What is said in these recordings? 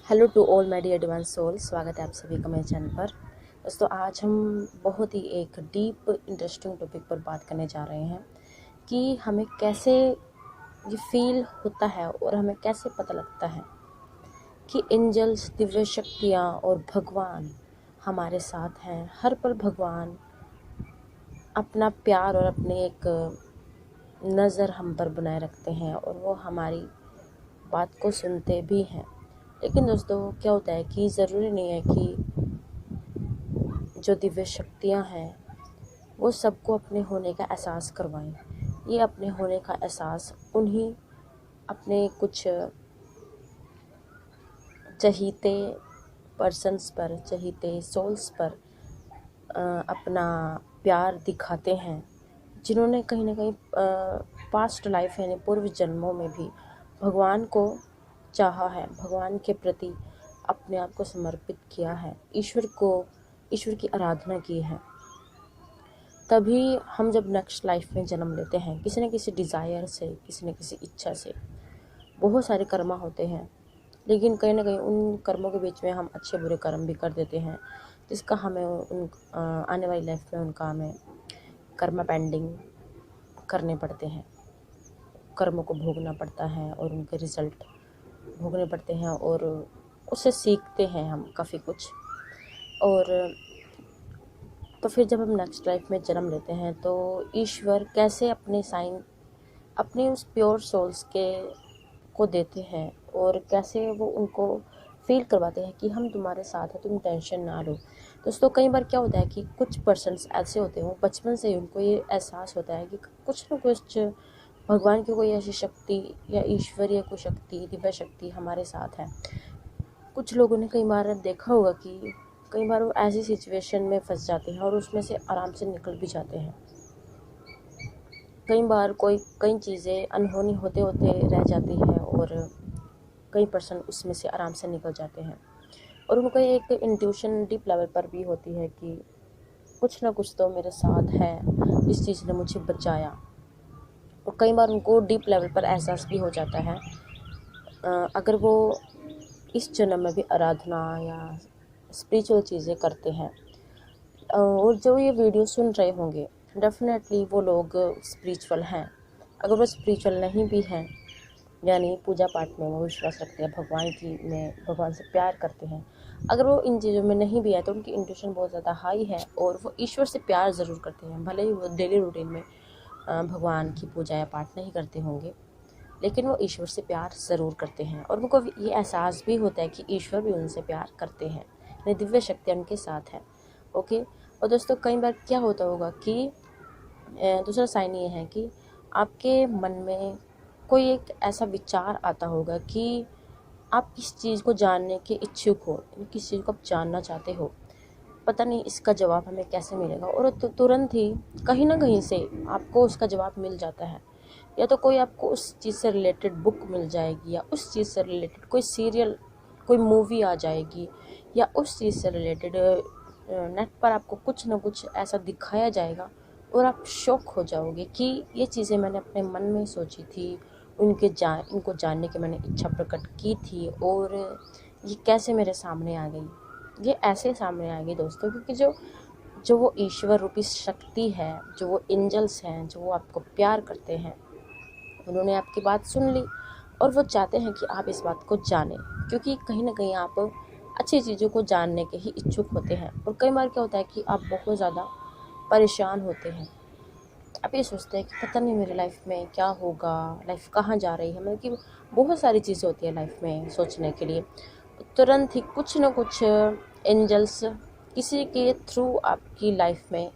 Hello to all my dear divine soul, स्वागत है आप सभी का मेरे चैनल पर। दोस्तों, आज हम बहुत ही एक डीप इंटरेस्टिंग टॉपिक पर बात करने जा रहे हैं कि हमें कैसे ये फील होता है और हमें कैसे पता लगता है कि एंजल्स, दिव्य शक्तियाँ और भगवान हमारे साथ हैं। हर पल भगवान अपना प्यार और अपनी एक नज़र हम पर बनाए रखते हैं और वो हमारी बात को सुनते भी हैं। लेकिन दोस्तों, क्या होता है कि ज़रूरी नहीं है कि जो दिव्य शक्तियाँ हैं वो सबको अपने होने का एहसास करवाएं। ये अपने होने का एहसास उन्हीं अपने कुछ चहीते पर्सन्स पर, चहीते सोल्स पर अपना प्यार दिखाते हैं, जिन्होंने कहीं ना कहीं पास्ट लाइफ यानी पूर्व जन्मों में भी भगवान को चाहा है, भगवान के प्रति अपने आप को समर्पित किया है, ईश्वर की आराधना की है। तभी हम जब नेक्स्ट लाइफ में जन्म लेते हैं, किसी न किसी डिज़ायर से, किसी न किसी इच्छा से, बहुत सारे कर्म होते हैं, लेकिन कहीं ना कहीं उन कर्मों के बीच में हम अच्छे बुरे कर्म भी कर देते हैं, जिसका हमें आने वाली लाइफ में उनका हमें कर्म पेंडिंग करने पड़ते हैं, कर्मों को भोगना पड़ता है और उनके रिज़ल्ट भोगने पड़ते हैं और उससे सीखते हैं हम काफ़ी कुछ। और तो फिर जब हम नेक्स्ट लाइफ में जन्म लेते हैं तो ईश्वर कैसे अपने साइन अपने उस प्योर सोल्स को देते हैं और कैसे वो उनको फील करवाते हैं कि हम तुम्हारे साथ हैं, तुम टेंशन ना लो। दोस्तों, कई बार क्या होता है कि कुछ पर्सन्स ऐसे होते हैं, वो बचपन से ही उनको ये एहसास होता है कि कुछ न कुछ भगवान की कोई ऐसी शक्ति या ईश्वरीय कोई शक्ति, दिव्य शक्ति हमारे साथ है। कुछ लोगों ने कई बार देखा होगा कि कई बार वो ऐसी सिचुएशन में फंस जाते हैं और उसमें से आराम से निकल भी जाते हैं। कई बार कई चीज़ें अनहोनी होते होते रह जाती है और कई पर्सन उसमें से आराम से निकल जाते हैं और उनको एक इंट्यूशन डीप लेवल पर भी होती है कि कुछ ना कुछ तो मेरे साथ है, इस चीज़ ने मुझे बचाया। और कई बार उनको डीप लेवल पर एहसास भी हो जाता है, अगर वो इस जन्म में भी आराधना या स्पिरिचुअल चीज़ें करते हैं। और जो ये वीडियो सुन रहे होंगे, डेफिनेटली वो लोग स्पिरिचुअल हैं। अगर वो स्पिरिचुअल नहीं भी हैं, यानी पूजा पाठ में वो विश्वास रखते हैं, भगवान से प्यार करते हैं, अगर वो इन चीज़ों में नहीं भी है तो उनकी इंट्यूशन बहुत ज़्यादा हाई है और वो ईश्वर से प्यार ज़रूर करते हैं। भले ही वो डेली रूटीन में भगवान की पूजा या पाठ नहीं करते होंगे, लेकिन वो ईश्वर से प्यार ज़रूर करते हैं और उनको ये एहसास भी होता है कि ईश्वर भी उनसे प्यार करते हैं, यानी दिव्य शक्ति उनके साथ है। ओके। और दोस्तों, कई बार क्या होता होगा कि दूसरा साइन ये है कि आपके मन में कोई एक ऐसा विचार आता होगा कि आप किस चीज़ को जानने के इच्छुक हो, किस चीज़ को आप जानना चाहते हो, पता नहीं इसका जवाब हमें कैसे मिलेगा, और तुरंत ही कहीं ना कहीं से आपको उसका जवाब मिल जाता है। या तो कोई आपको उस चीज़ से रिलेटेड बुक मिल जाएगी, या उस चीज़ से रिलेटेड कोई सीरियल, कोई मूवी आ जाएगी, या उस चीज़ से रिलेटेड नेट पर आपको कुछ ना कुछ ऐसा दिखाया जाएगा और आप शॉक हो जाओगे कि ये चीज़ें मैंने अपने मन में सोची थी, इनको जानने की मैंने इच्छा प्रकट की थी और ये कैसे मेरे सामने आ गई। ये ऐसे सामने आ गई दोस्तों, क्योंकि जो वो ईश्वर रूपी शक्ति है, जो वो एंजल्स हैं, जो वो आपको प्यार करते हैं, उन्होंने आपकी बात सुन ली और वो चाहते हैं कि आप इस बात को जानें, क्योंकि कहीं ना कहीं आप अच्छी चीज़ों को जानने के ही इच्छुक होते हैं। और कई बार क्या होता है कि आप बहुत ज़्यादा परेशान होते हैं, आप ये सोचते हैं कि पता नहीं मेरी लाइफ में क्या होगा, लाइफ कहाँ जा रही है, मतलब कि बहुत सारी चीज़ें होती है लाइफ में सोचने के लिए। तुरंत ही कुछ ना कुछ एंजल्स किसी के थ्रू आपकी लाइफ में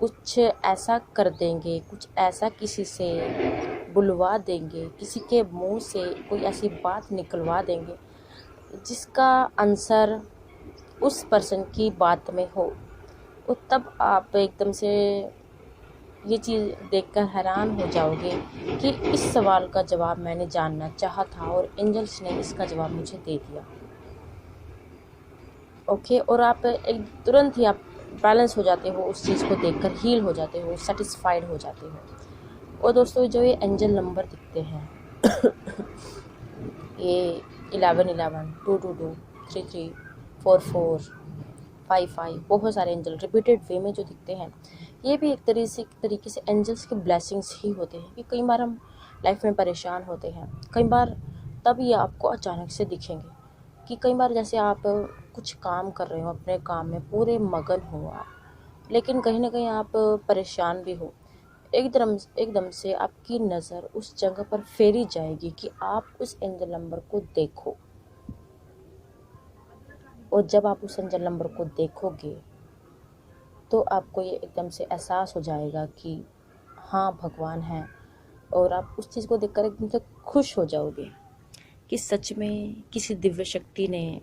कुछ ऐसा कर देंगे, कुछ ऐसा किसी से बुलवा देंगे, किसी के मुंह से कोई ऐसी बात निकलवा देंगे जिसका आंसर उस पर्सन की बात में हो। और तब आप एकदम से ये चीज़ देखकर हैरान हो जाओगे कि इस सवाल का जवाब मैंने जानना चाहा था और एंजल्स ने इसका जवाब मुझे दे दिया। ओके। और आप एक तुरंत ही आप बैलेंस हो जाते हो, उस चीज़ को देखकर हील हो जाते हो, सेटिस्फाइड हो जाते हो। और दोस्तों, जो ये एंजल नंबर दिखते हैं ये 1111, 222, 33, 44, 55, बहुत सारे एंजल रिपीटेड वे में जो दिखते हैं, ये भी एक तरीके से एंजल्स के ब्लेसिंग्स ही होते हैं। कि कई बार हम लाइफ में परेशान होते हैं, कई बार तब ये आपको अचानक से दिखेंगे। कि कई बार जैसे आप कुछ काम कर रहे हो, अपने काम में पूरे मगन हो आप, लेकिन कहीं ना कहीं आप परेशान भी हो, एकदम से आपकी नज़र उस जगह पर फेरी जाएगी कि आप उस एंजल नंबर को देखो। और जब आप उस एंजल नंबर को देखोगे तो आपको ये एकदम से एहसास हो जाएगा कि हाँ, भगवान है। और आप उस चीज़ को देखकर एकदम से खुश हो जाओगे कि सच में किसी दिव्य शक्ति ने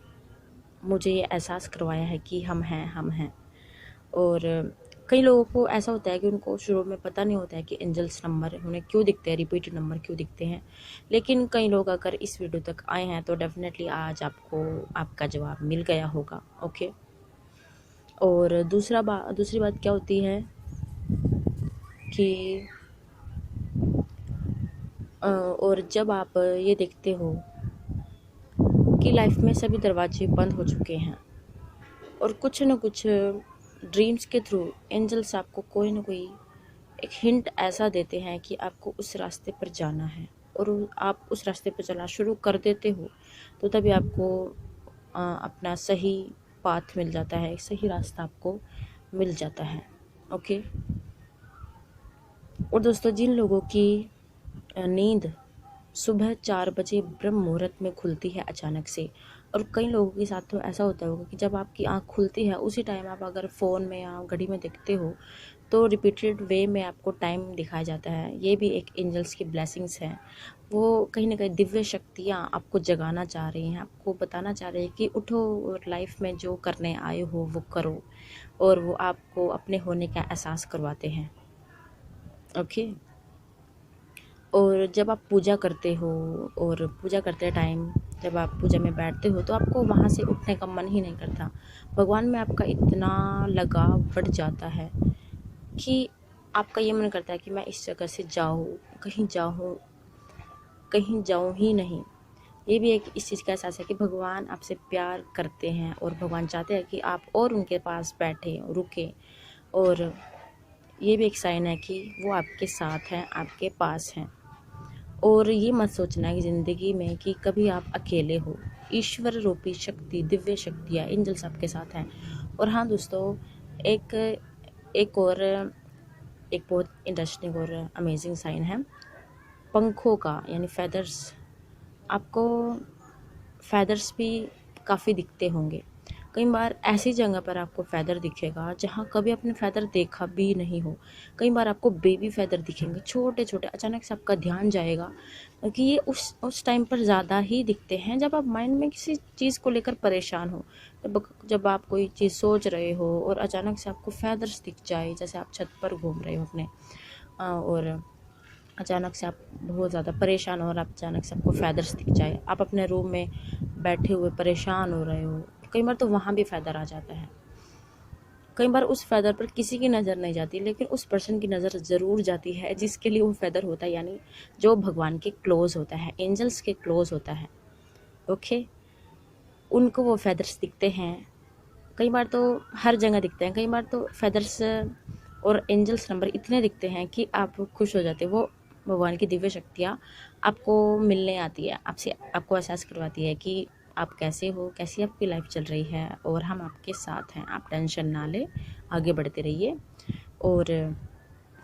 मुझे ये एहसास करवाया है कि हम हैं। और कई लोगों को ऐसा होता है कि उनको शुरू में पता नहीं होता है कि एंजल्स नंबर उन्हें क्यों दिखते हैं, रिपीटेड नंबर क्यों दिखते हैं। लेकिन कई लोग अगर इस वीडियो तक आए हैं तो डेफिनेटली आज आपको आपका जवाब मिल गया होगा। ओके। और दूसरी बात क्या होती है कि और जब आप ये देखते हो कि लाइफ में सभी दरवाजे बंद हो चुके हैं और कुछ न कुछ ड्रीम्स के थ्रू एंजल्स आपको कोई ना कोई एक हिंट ऐसा देते हैं कि आपको उस रास्ते पर जाना है, और आप उस रास्ते पर चलना शुरू कर देते हो तो तभी आपको अपना सही पाथ मिल जाता है, सही रास्ता आपको मिल जाता है। ओके। और दोस्तों, जिन लोगों की नींद सुबह 4 बजे ब्रह्म मुहूर्त में खुलती है अचानक से, और कई लोगों के साथ तो ऐसा होता होगा कि जब आपकी आंख खुलती है उसी टाइम आप अगर फ़ोन में या घड़ी में देखते हो तो रिपीटेड वे में आपको टाइम दिखाया जाता है। ये भी एक एंजल्स की ब्लेसिंग्स है। वो कहीं ना कहीं दिव्य शक्तियाँ आपको जगाना चाह रही हैं, आपको बताना चाह रही हैं कि उठो और लाइफ में जो करने आए हो वो करो, और वो आपको अपने होने का एहसास करवाते हैं। ओके। और जब आप पूजा करते हो और पूजा करते टाइम जब आप पूजा में बैठते हो तो आपको वहाँ से उठने का मन ही नहीं करता। भगवान में आपका इतना लगाव बढ़ जाता है कि आपका ये मन करता है कि मैं इस जगह से कहीं जाऊँ ही नहीं। ये भी एक इस चीज़ का एहसास है कि भगवान आपसे प्यार करते हैं और भगवान चाहते हैं कि आप और उनके पास बैठे रुके। और ये भी एक साइन है कि वो आपके साथ हैं, आपके पास हैं। और ये मत सोचना कि ज़िंदगी में कि कभी आप अकेले हो। ईश्वर रूपी शक्ति, दिव्य शक्तियाँ, एंजल्स आपके साथ हैं। और हाँ दोस्तों, एक एक बहुत इंटरेस्टिंग और अमेजिंग साइन है पंखों का, यानी फेदर्स। आपको फेदर्स भी काफ़ी दिखते होंगे। कई बार ऐसी जगह पर आपको फ़ेदर दिखेगा जहाँ कभी आपने फ़ेदर देखा भी नहीं हो। कई बार आपको बेबी फ़ेदर दिखेंगे, छोटे छोटे। अचानक से आपका ध्यान जाएगा कि ये उस टाइम पर ज़्यादा ही दिखते हैं जब आप माइंड में किसी चीज़ को लेकर परेशान हो। जब आप कोई चीज़ सोच रहे हो और अचानक से आपको फ़ेदर्स दिख जाए, जैसे आप छत पर घूम रहे हो अपने और अचानक से आप बहुत ज़्यादा परेशान हो और आप अचानक से आपको फ़ेदर्स दिख जाए, आप अपने रूम में बैठे हुए परेशान हो रहे हो, कई बार तो वहाँ भी फ़ेदर आ जाता है। कई बार उस फ़ेदर पर किसी की नज़र नहीं जाती, लेकिन उस पर्सन की नज़र ज़रूर जाती है जिसके लिए वो फ़ेदर होता है, यानी जो भगवान के क्लोज़ होता है, एंजल्स के क्लोज़ होता है। ओके। उनको वो फ़ेदर्स दिखते हैं। कई बार तो हर जगह दिखते हैं, कई बार तो फ़ेदर्स और एंजल्स नंबर इतने दिखते हैं कि आप खुश हो जाते हो। वो भगवान की दिव्य शक्तियाँ आपको मिलने आती है, आपको एहसास करवाती है कि आप कैसे हो, कैसी आपकी लाइफ चल रही है, और हम आपके साथ हैं। आप टेंशन ना लें, आगे बढ़ते रहिए। और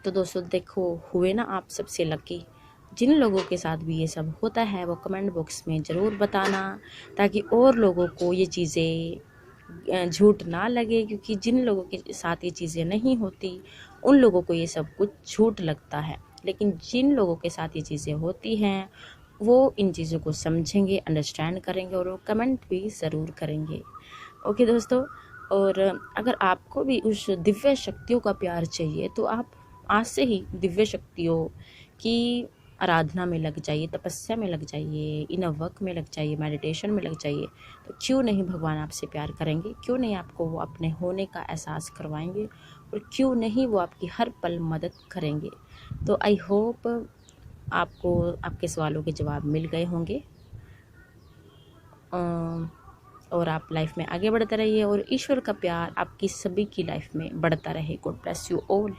तो दोस्तों देखो, हुए ना आप सबसे लकी। जिन लोगों के साथ भी ये सब होता है वो कमेंट बॉक्स में ज़रूर बताना, ताकि और लोगों को ये चीज़ें झूठ ना लगे। क्योंकि जिन लोगों के साथ ये चीज़ें नहीं होती उन लोगों को ये सब कुछ झूठ लगता है, लेकिन जिन लोगों के साथ ये चीज़ें होती हैं वो इन चीज़ों को समझेंगे, अंडरस्टैंड करेंगे और वो कमेंट भी ज़रूर करेंगे। ओके दोस्तों, और अगर आपको भी उस दिव्य शक्तियों का प्यार चाहिए तो आप आज से ही दिव्य शक्तियों की आराधना में लग जाइए, तपस्या में लग जाइए, इनर वर्क में लग जाइए, मेडिटेशन में लग जाइए। तो क्यों नहीं भगवान आपसे प्यार करेंगे, क्यों नहीं आपको वो अपने होने का एहसास करवाएंगे, और क्यों नहीं वो आपकी हर पल मदद करेंगे। तो आई होप आपको आपके सवालों के जवाब मिल गए होंगे। और आप लाइफ में आगे बढ़ते रहिए और ईश्वर का प्यार आपकी सभी की लाइफ में बढ़ता रहे। God bless you all.